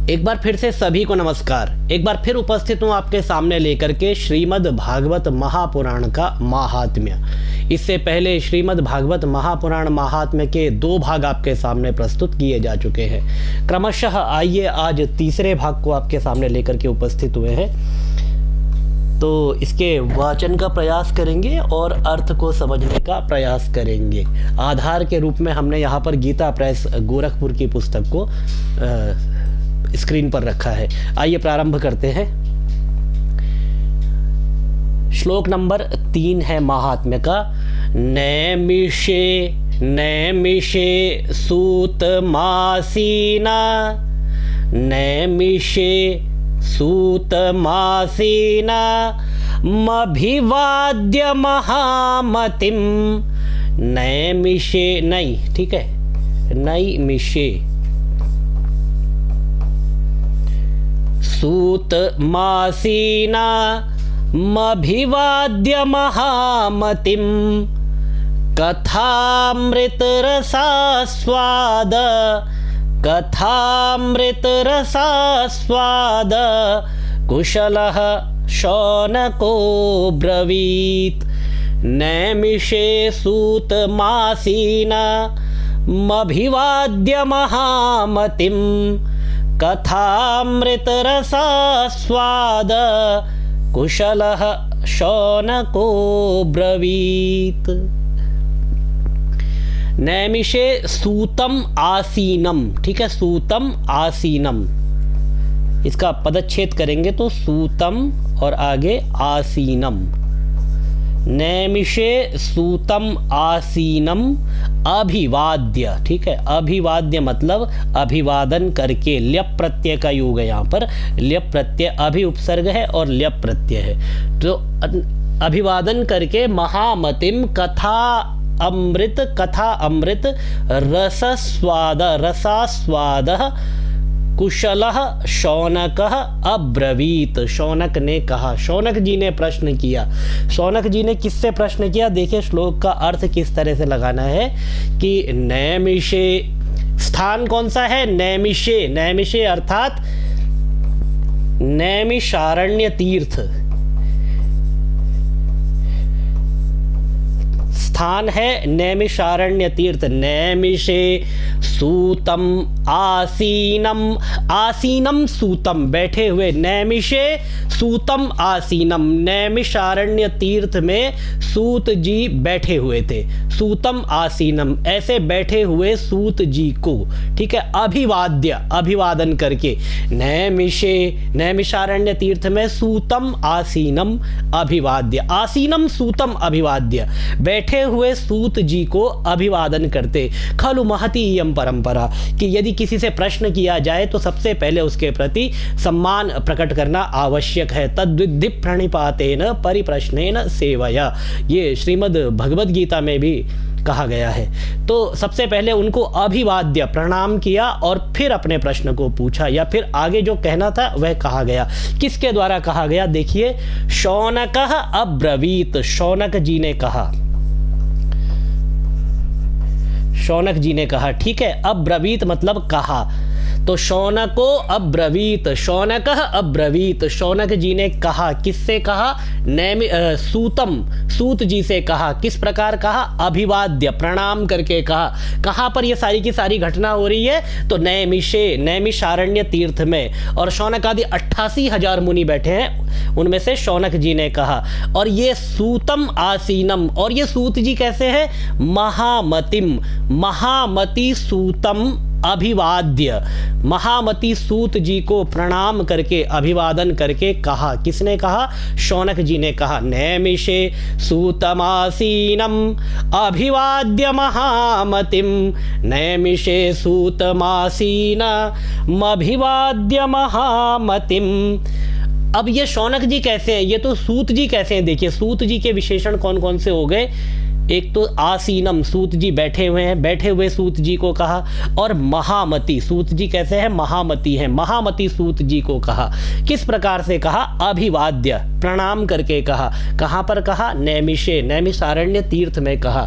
एक बार फिर से सभी को नमस्कार। एक बार फिर उपस्थित हूँ आपके सामने लेकर के श्रीमद् भागवत महापुराण का महात्म्य। इससे पहले श्रीमद् भागवत महापुराण महात्म्य के 2 भाग आपके सामने प्रस्तुत किए जा चुके हैं। क्रमशः आइए आज तीसरे भाग को आपके सामने लेकर के उपस्थित हुए हैं। तो इसके वाचन का प्रयास करेंगे और अर्थ को समझने का प्रयास करेंगे। आधार के रूप में हमने यहाँ पर गीता प्रेस गोरखपुर की पुस्तक को स्क्रीन पर रखा है। आइए प्रारंभ करते हैं। श्लोक नंबर 3 है महात्म्य का। नैमिषे सूत मासीना, नैमिषे सूत मासीना मभिवाद्य महामतिम। नैमिषे नहीं, ठीक है, नैमिषे सूत मासीना मभिवाद्य महामतिम। कथामृत रसास्वाद, कथामृत रसास्वाद कुशलः शौनको ब्रवीत्। नैमिषे सूत मासीना मभिवाद्य महामतिम। कथामृत रसास्वाद कुशलः शौनको ब्रवीत्। नैमिषे सूतम आसीनम, ठीक है, सूतम आसीनम। इसका पदच्छेद करेंगे तो सूतम और आगे आसीनम। नैमिषे सूतम आसीनम अभिवाद्य, ठीक है, अभिवाद्य मतलब अभिवादन करके। ल्यप प्रत्यय का योग है यहाँ पर। ल्यप प्रत्यय अभि उपसर्ग है और ल्यप प्रत्यय है। तो अभिवादन करके महामतिम कथा अमृत रसस्वाद रसास्वाद कुशलः शौनकः अब्रवीत। शौनक ने कहा, शौनक जी ने प्रश्न किया। शौनक जी ने किससे प्रश्न किया? देखिए श्लोक का अर्थ किस तरह से लगाना है कि नैमिषे, स्थान कौन सा है? नैमिषे। नैमिषे अर्थात नैमिषारण्य तीर्थ स्थान है, नैमिषारण्य तीर्थ। नैमिषे सूतम आसीनम, आसीनम सूतम बैठे हुए। नैमिषे सूतम आसीनम, नैमिषारण्य तीर्थ में सूत जी बैठे हुए थे। सूतम आसीनम, ऐसे बैठे हुए सूत जी को, ठीक है, अभिवाद्य अभिवादन करके। नैमिषे नैमिषारण्य तीर्थ में सूतम आसीनम अभिवाद्य, आसीनम सूतम अभिवाद्य, बैठे हुए सूत जी को अभिवादन करते। खलु महती इयं परंपरा, कि यदि किसी से प्रश्न किया जाए तो सबसे पहले उसके प्रति सम्मान प्रकट करना आवश्यक है। तद्विद्धि प्रणिपातेन परिप्रश्नेन सेवया, ये श्रीमद् भगवद गीता में भी कहा गया है। तो सबसे पहले उनको अभिवाद्य प्रणाम किया और फिर अपने प्रश्न को पूछा, या फिर आगे जो कहना था वह कहा गया। किसके द्वारा कहा गया? देखिए, शौनकः अब्रवीत, शौनक जी ने कहा। शौनक जी ने कहा, ठीक है। अब्रवीत मतलब कहा, तो शौनको अब्रवीत, शौनकः अब्रवीत, शौनक जी ने कहा। किससे कहा? सूतम, सूत जी से कहा। किस प्रकार कहा? अभिवाद्य प्रणाम करके कहा। कहाँ पर ये सारी की सारी घटना हो रही है? तो नैमिषे, नैमिषारण्य तीर्थ में। और शौनक आदि 88,000 मुनि बैठे हैं, उनमें से शौनक जी ने कहा। और ये सूतम आसीनम, और ये सूत जी कैसे हैं? महामतिम, महामति सूतम अभिवाद्य, महामति सूत जी को प्रणाम करके अभिवादन करके कहा। किसने कहा? शौनक जी ने कहा। नैमिषे सूतमासीनम अभिवाद्य महामतिम, नैमिषे सूतमासीनम अभिवाद्य महामतिम। अब ये शौनक जी कैसे हैं? ये तो सूत जी कैसे हैं? देखिए सूत जी के विशेषण कौन कौन से हो गए? एक तो आसीनम, सूत जी बैठे हुए हैं, बैठे हुए सूत जी को कहा, और महामती, सूत जी कैसे हैं, महामती हैं, महामती सूत जी को कहा। किस प्रकार से कहा, अभिवाद्य, प्रणाम करके कहा। कहाँ पर कहा, नैमिषे, नैमिषारण्य तीर्थ में कहा।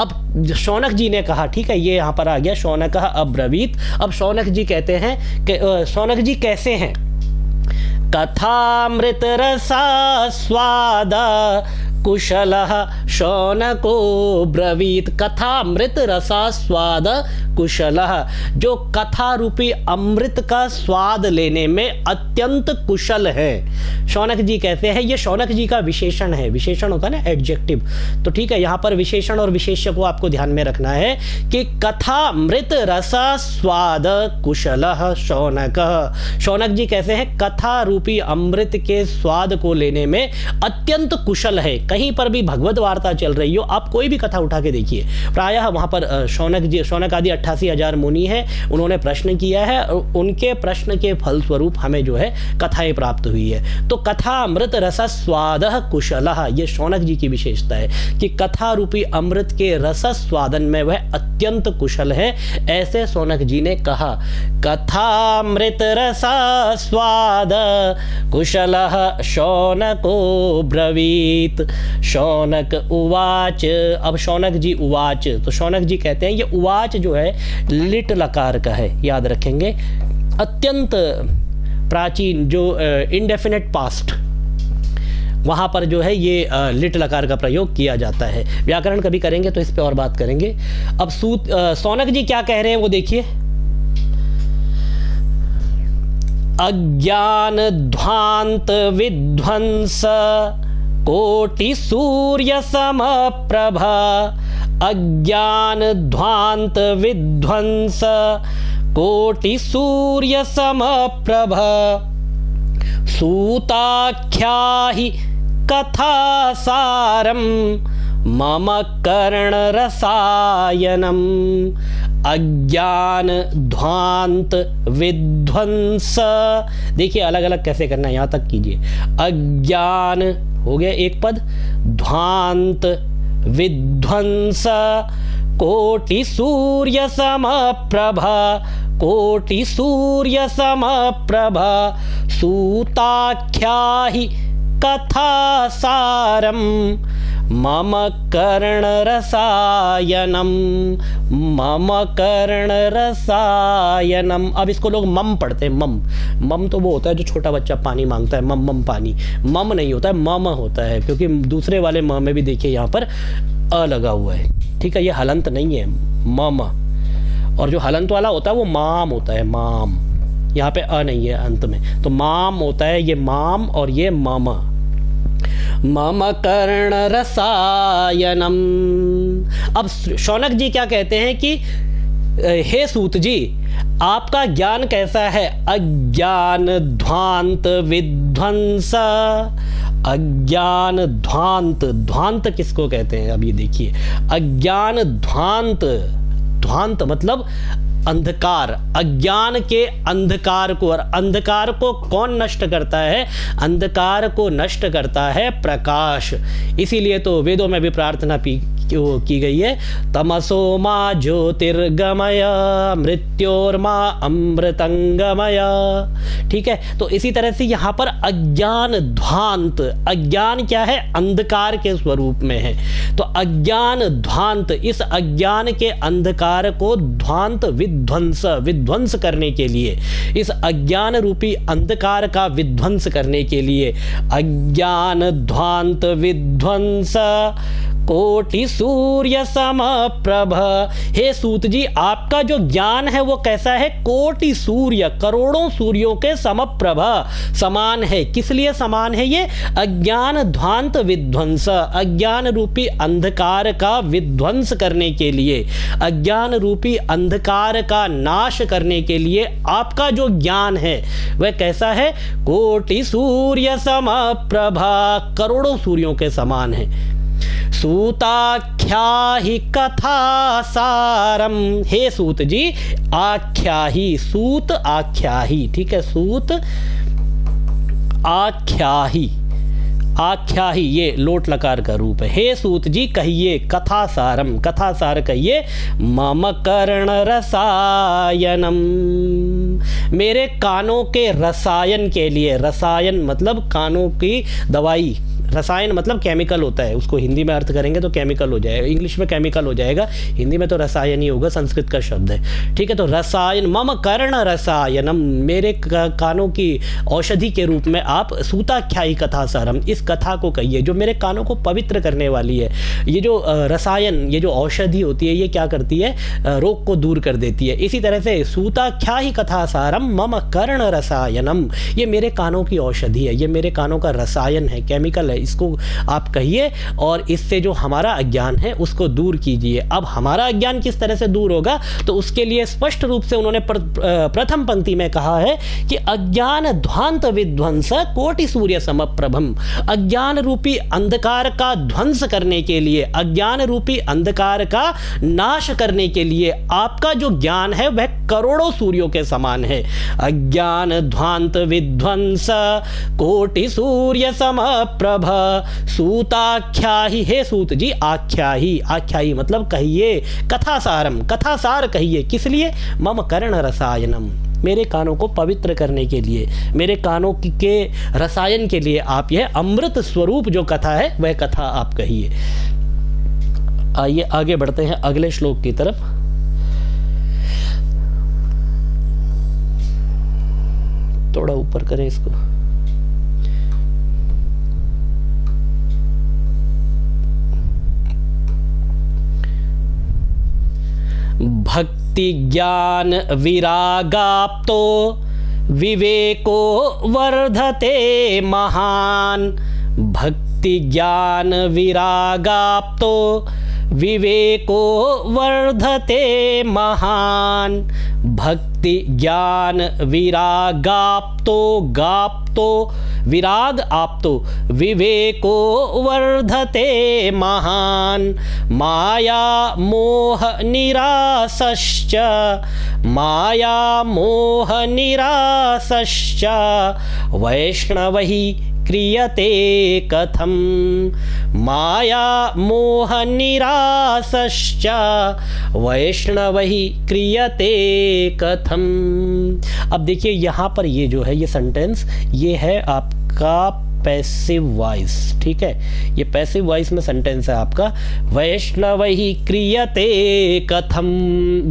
अब शौनक जी ने कहा, ठीक है, ये यहाँ पर आ गया, शौनक अब्रवीत। अब शौनक जी कहते हैं कि शौनक जी कैसे हैं, कथामृत रसा स्वाद कुशलः शौनको ब्रवीत। कथामृत रसा स्वाद कुशलः, जो कथा रूपी अमृत का स्वाद लेने में अत्यंत कुशल है। शौनक जी कहते हैं, ये शौनक जी का विशेषण है, विशेषण होता है ना, एडजेक्टिव। तो ठीक है, यहाँ पर विशेषण और विशेष्य को आपको ध्यान में रखना है कि कथामृत रसा स्वाद कुशलः शौनकः। शौनक जी कैसे हैं, कथा रूपी अमृत के स्वाद को लेने में अत्यंत कुशल है। कहीं पर भी भगवत वार्ता चल रही हो, आप कोई भी कथा उठा के देखिए, प्रायः वहाँ पर शौनक आदि 88,000 मुनि हैं, उन्होंने प्रश्न किया है, उनके प्रश्न के फलस्वरूप हमें जो है कथाएं प्राप्त हुई है। तो कथा अमृत रस स्वादः कुशलः, ये शौनक जी की विशेषता है कि कथा रूपी अमृत के रस स्वादन में वह अत्यंत कुशल है। ऐसे शौनक जी ने कहा, कथामृत रस स्वाद कुशलः शौनको ब्रवीत। शौनक उवाच, अब शौनक जी उवाच, तो शौनक जी कहते हैं, ये उवाच जो है लिट लकार का है, याद रखेंगे, अत्यंत प्राचीन जो इंडेफिनिट पास्ट, वहाँ पर जो है ये लिट लकार का प्रयोग किया जाता है। व्याकरण कभी करेंगे तो इस पे और बात करेंगे। अब शौनक जी क्या कह रहे हैं वो देखिए, अज्ञान ध्वांत विध्वंस कोटि सूर्य समप्रभा, अज्ञान ध्वांत विध्वंस कोटि सूर्य समप्रभा, सूताख्याहि कथासारम मम कर्ण रसायनम। अज्ञान ध्वांत विध्वंस, देखिए अलग अलग कैसे करना है, यहाँ तक कीजिए। अज्ञान हो गया एक पद, ध्वांत विध्वंस कोटि सूर्य समप्रभा, कोटि सूर्य समप्रभा, सूताख्याहि कथासारम मम कर्ण रसायनम, मम कर्ण रसायनम। अब इसको लोग मम पढ़ते हैं, मम। मम तो वो होता है जो छोटा बच्चा पानी मांगता है, मम मम पानी। मम नहीं होता है, मम होता है, क्योंकि दूसरे वाले म में भी देखिए यहाँ पर अ लगा हुआ है, ठीक है, ये हलंत नहीं है, मम। और जो हलंत वाला होता है वो माम होता है, माम। यहाँ पे अ नहीं है अंत में, तो माम होता है, ये माम और ये मम। मम कर्ण रसायनम। अब शौनक जी क्या कहते हैं कि हे सूत जी, आपका ज्ञान कैसा है, अज्ञान ध्वांत विध्वंस। अज्ञान ध्वांत, ध्वांत किसको कहते हैं, अब ये देखिए, अज्ञान ध्वांत, ध्वांत मतलब अंधकार, अज्ञान के अंधकार को। और अंधकार को कौन नष्ट करता है, अंधकार को नष्ट करता है प्रकाश। इसीलिए तो वेदों में भी प्रार्थना की गई है, तमसो मा ज्योतिर्गमय मृत्योर्मा अमृतंगमय। ठीक है, तो इसी तरह से यहाँ पर अज्ञान ध्वांत, अज्ञान क्या है, अंधकार के स्वरूप में है, तो अज्ञान ध्वांत, इस अज्ञान के अंधकार को ध्वांत विध्वंस, विध्वंस करने के लिए, इस अज्ञान रूपी अंधकार का विध्वंस करने के लिए, अज्ञान ध्वांत विध्वंस कोटि सूर्य समप्रभ। हे सूत जी, आपका जो ज्ञान है वो कैसा है, कोटि सूर्य, करोड़ों सूर्यों के समप्रभ, समान है। किस लिए समान है ये, अज्ञान ध्वांत विध्वंस, अज्ञान रूपी अंधकार का विध्वंस करने के लिए, अज्ञान रूपी अंधकार का नाश करने के लिए आपका जो ज्ञान है वह कैसा है, कोटि सूर्य समप्रभा, करोड़ों सूर्यों के समान है। सूताख्याहि कथासारम। हे सूत जी, आख्याहि, सूत आख्याहि, ठीक है, सूत आख्याहि, आख्या ही, ये लोट लकार का रूप है। हे सूत जी कहिए कथा सारम, कथा सार कहिए मम कर्ण रसायनम, मेरे कानों के रसायन के लिए। रसायन मतलब कानों की दवाई, रसायन मतलब केमिकल होता है, उसको हिंदी में अर्थ करेंगे तो केमिकल हो जाएगा, इंग्लिश में केमिकल हो जाएगा, हिंदी में तो रसायन ही होगा, संस्कृत का शब्द है, ठीक है। तो रसायन, मम कर्ण रसायनम, मेरे कानों की औषधि के रूप में आप सूताख्यायी कथा सारम, इस कथा को कहिए जो मेरे कानों को पवित्र करने वाली है। ये जो रसायन, ये जो औषधि होती है, ये क्या करती है, रोग को दूर कर देती है। इसी तरह से सूताख्यायी कथा सारम मम कर्ण रसायनम, ये मेरे कानों की औषधि है, ये मेरे कानों का रसायन है, केमिकल है, इसको आप कहिए और इससे जो हमारा अज्ञान है उसको दूर कीजिए। अब हमारा अज्ञान किस तरह से दूर होगा, तो उसके लिए स्पष्ट रूप से उन्होंने प्रथम पंक्ति में कहा है कि अज्ञान ध्वांत विध्वंस कोटि सूर्य समप्रभम, अज्ञान रूपी अंधकार का ध्वंस करने के लिए, अज्ञान रूपी अंधकार का नाश करने के लिए आपका जो ज्ञान है वह करोड़ों सूर्यों के समान है। अज्ञान ध्वांत विध्वंस कोटि सूर्य समप्रभ सूताख्या ही, हे सूत जी आख्या ही, आख्या ही मतलब कहिए, कथा सारम, कथा सार कहिए, किस लिए, मम कर्ण रसायनम, मेरे कानों को पवित्र करने के लिए, मेरे कानों के रसायन के लिए आप यह अमृत स्वरूप जो कथा है वह कथा आप कहिए। आइए आगे बढ़ते हैं अगले श्लोक की तरफ। थोड़ा ऊपर करें इसको। भक्ति ज्ञान विरागाप्तो विवेको वर्धते महान, भक्ति ज्ञान विरागाप्तो विवेको वर्धते महान, भक्ति ज्ञान विरागाप्तो, गाप्तो विराग आप्तो विवेको वर्धते महान, माया मोह निरासश्च, माया मोह निरासश्च वैष्णवहि क्रियते कथम, माया मोह निरासश्च वैष्णवहि क्रियते कथम। अब देखिए यहाँ पर ये जो है ये सेंटेंस, ये है आपका पैसिव वॉइस, ठीक है, ये पैसिव वॉइस में सेंटेंस है आपका। वैष्णवहि क्रियते कथम,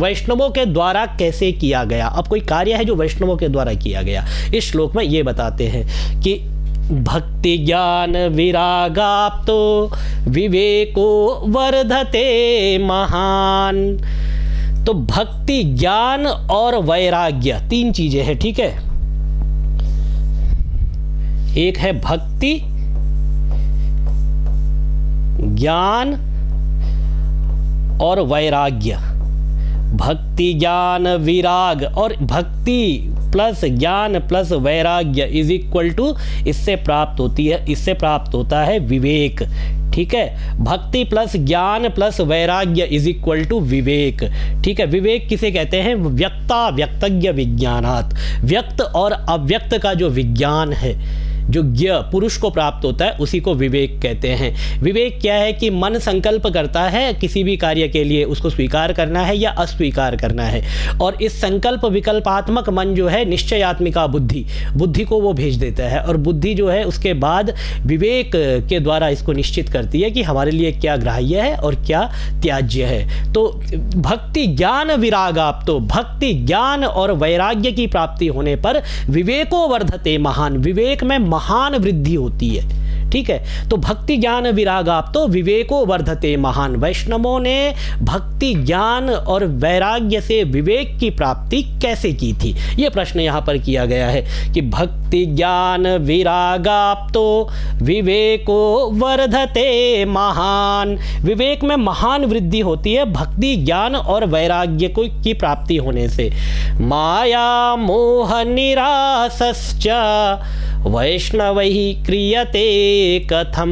वैष्णवों के द्वारा कैसे किया गया। अब कोई कार्य है जो वैष्णवों के द्वारा किया गया, इस श्लोक में ये बताते हैं कि भक्ति ज्ञान विरागाप्तो विवेको वर्धते महान। तो भक्ति ज्ञान और वैराग्य तीन चीजें हैं, ठीक है। एक है भक्ति ज्ञान और वैराग्य, भक्ति ज्ञान विराग, और भक्ति प्लस ज्ञान प्लस वैराग्य इज इक्वल टू, इससे प्राप्त होती है, इससे प्राप्त होता है विवेक, ठीक है। भक्ति प्लस ज्ञान प्लस वैराग्य इज इक्वल टू विवेक, ठीक है। विवेक किसे कहते हैं, व्यक्ता व्यक्तज्ञ विज्ञानात्, व्यक्त और अव्यक्त का जो विज्ञान है, जो ज्ञ पुरुष को प्राप्त होता है उसी को विवेक कहते हैं। विवेक क्या है कि मन संकल्प करता है किसी भी कार्य के लिए, उसको स्वीकार करना है या अस्वीकार करना है, और इस संकल्प विकल्पात्मक मन जो है निश्चयात्मिका बुद्धि, बुद्धि को वो भेज देता है, और बुद्धि जो है उसके बाद विवेक के द्वारा इसको निश्चित करती है कि हमारे लिए क्या ग्राह्य है और क्या त्याज्य है। तो भक्ति ज्ञान विरागाप, तो भक्ति ज्ञान और वैराग्य की प्राप्ति होने पर विवेको वर्धते महान, विवेक में महान वृद्धि होती है, ठीक है। तो भक्ति ज्ञान विरागाप तो विवेको वर्धते महान, वैष्णवों ने भक्ति ज्ञान और वैराग्य से विवेक की प्राप्ति कैसे की थी, यह प्रश्न यहाँ पर किया गया है कि भक्ति ज्ञान विरागाप तो विवेको वर्धते महान, विवेक में महान वृद्धि होती है भक्ति ज्ञान और वैराग्य को की प्राप्ति होने से। माया मोह निरासश्च वैष्णवैः क्रियते कथम,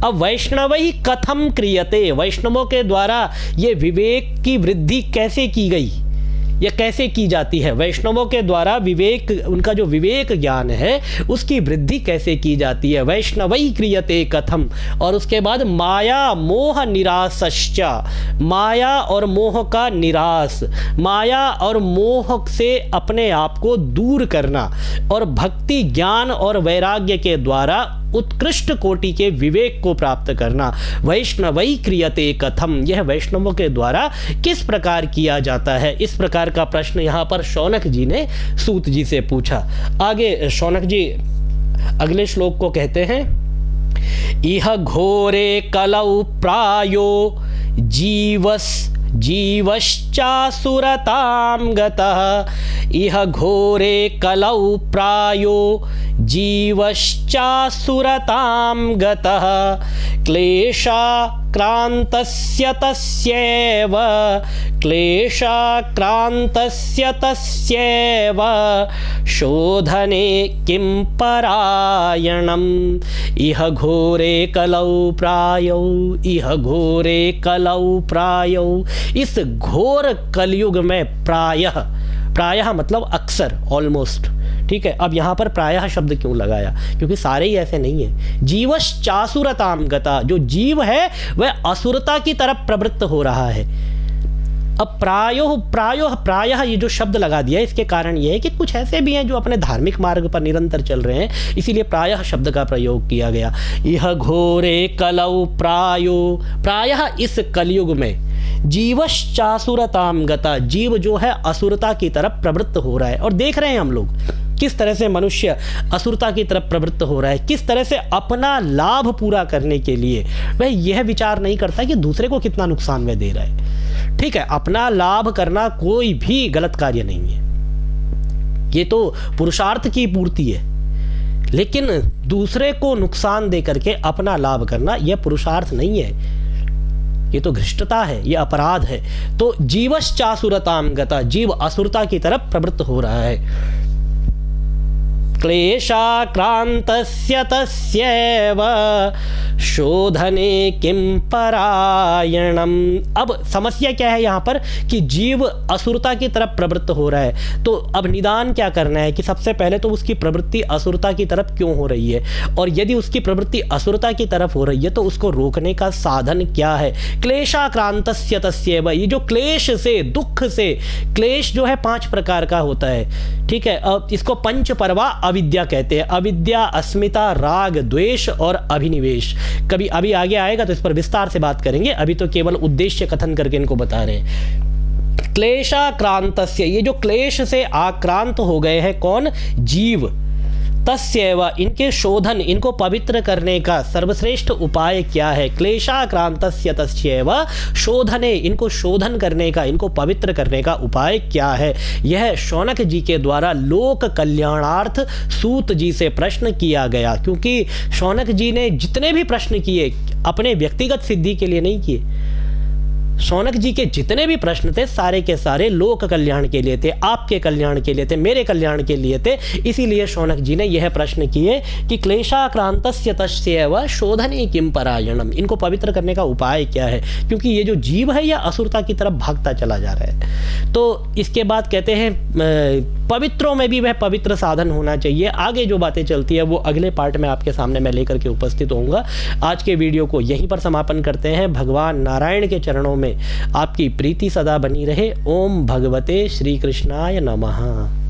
अब वैष्णवैः कथम क्रियते, वैष्णवों के द्वारा ये विवेक की वृद्धि कैसे की गई, यह कैसे की जाती है? वैष्णवों के द्वारा विवेक, उनका जो विवेक ज्ञान है उसकी वृद्धि कैसे की जाती है? वैष्णवई क्रियते कथम। और उसके बाद माया मोह निरासश्च, माया और मोह का निरास, माया और मोह से अपने आप को दूर करना और भक्ति ज्ञान और वैराग्य के द्वारा उत्कृष्ट कोटि के विवेक को प्राप्त करना। वैष्णवई क्रियते कथम, यह वैष्णवों के द्वारा किस प्रकार किया जाता है? इस प्रकार का प्रश्न यहाँ पर शौनक जी ने सूत जी से पूछा। आगे शौनक जी अगले श्लोक को कहते हैं, इह घोरे कलौ प्रायो जीवश्चासुरतां गतः, इह घोरे कलौ प्रायो जीवश्चासुरतां गतः, क्लेशाक्रान्तस्य तस्यैव, क्लेशाक्रान्तस्य तस्यैव, शोधने किं परायणम्। इह घोरे कलौ प्रायौ, इह घोरे कलौ प्रायौ। इस घोर कलयुग में प्रायः, प्रायः मतलब अक्सर, ऑलमोस्ट, ठीक है। अब यहाँ पर प्रायः शब्द क्यों लगाया? क्योंकि सारे ही ऐसे नहीं है। जीवश्चासुरतां गता, जो जीव है वह असुरता की तरफ प्रवृत्त हो रहा है। अब प्रायः ये जो शब्द लगा दिया है, इसके कारण ये है कि कुछ ऐसे भी हैं जो अपने धार्मिक मार्ग पर निरंतर चल रहे हैं, इसीलिए प्रायः शब्द का प्रयोग किया गया। यह घोरे कलौ प्रायो, प्रायः इस कलयुग में जीवश्चासुरतां गता, जीव जो है असुरता की तरफ प्रवृत्त हो रहा है। और देख रहे हैं हम लोग किस तरह से मनुष्य असुरता की तरफ प्रवृत्त हो रहा है, किस तरह से अपना लाभ पूरा करने के लिए वह यह विचार नहीं करता कि दूसरे को कितना नुकसान वह दे रहा है। ठीक है, अपना लाभ करना कोई भी गलत कार्य नहीं है, ये तो पुरुषार्थ की पूर्ति है। लेकिन दूसरे को नुकसान दे करके अपना लाभ करना यह पुरुषार्थ नहीं है, ये तो घृष्टता है, ये अपराध है। तो जीवश्चासुरतां गता, जीव असुरता की तरफ प्रवृत्त हो रहा है। क्लेशाक्रान्तस्य तस्यैव शोधने किं परायणम्। अब समस्या क्या है यहाँ पर कि जीव असुरता की तरफ प्रवृत्त हो रहा है, तो अब निदान क्या करना है कि सबसे पहले तो उसकी प्रवृत्ति असुरता की तरफ क्यों हो रही है, और यदि उसकी प्रवृत्ति असुरता की तरफ हो रही है तो उसको रोकने का साधन क्या है। क्लेशाक्रान्तस्य तस्यैव, ये जो क्लेश से, दुख से, क्लेश जो है 5 प्रकार का होता है, ठीक है। अब इसको पंच पर्वा अविद्या कहते हैं। अविद्या, अस्मिता, राग, द्वेष और अभिनिवेश। कभी अभी आगे आएगा तो इस पर विस्तार से बात करेंगे, अभी तो केवल उद्देश्य कथन करके इनको बता रहे हैं। क्लेशाक्रांतस्य, ये जो क्लेश से आक्रांत हो गए हैं कौन? जीव। तस्यैव, इनके शोधन, इनको पवित्र करने का सर्वश्रेष्ठ उपाय क्या है? क्लेशाक्रांतस्य तस्यैव शोधने, इनको शोधन करने का, इनको पवित्र करने का उपाय क्या है? यह शौनक जी के द्वारा लोक कल्याणार्थ सूत जी से प्रश्न किया गया, क्योंकि शौनक जी ने जितने भी प्रश्न किए अपने व्यक्तिगत सिद्धि के लिए नहीं किए। शौनक जी के जितने भी प्रश्न थे सारे के सारे लोक कल्याण के लिए थे, आपके कल्याण के लिए थे, मेरे कल्याण के लिए थे। इसीलिए शौनक जी ने यह प्रश्न किए कि क्लेशाक्रांतस्य तस्यैव शोधने किं परायणम्, इनको पवित्र करने का उपाय क्या है, क्योंकि ये जो जीव है यह असुरता की तरफ भागता चला जा रहा है। तो इसके बाद कहते हैं पवित्रों में भी वह पवित्र साधन होना चाहिए। आगे जो बातें चलती है वो अगले पार्ट में आपके सामने मैं लेकर के उपस्थित होऊंगा। आज के वीडियो को यहीं पर समापन करते हैं। भगवान नारायण के चरणों में आपकी प्रीति सदा बनी रहे। ओम भगवते श्री कृष्णाय नमः।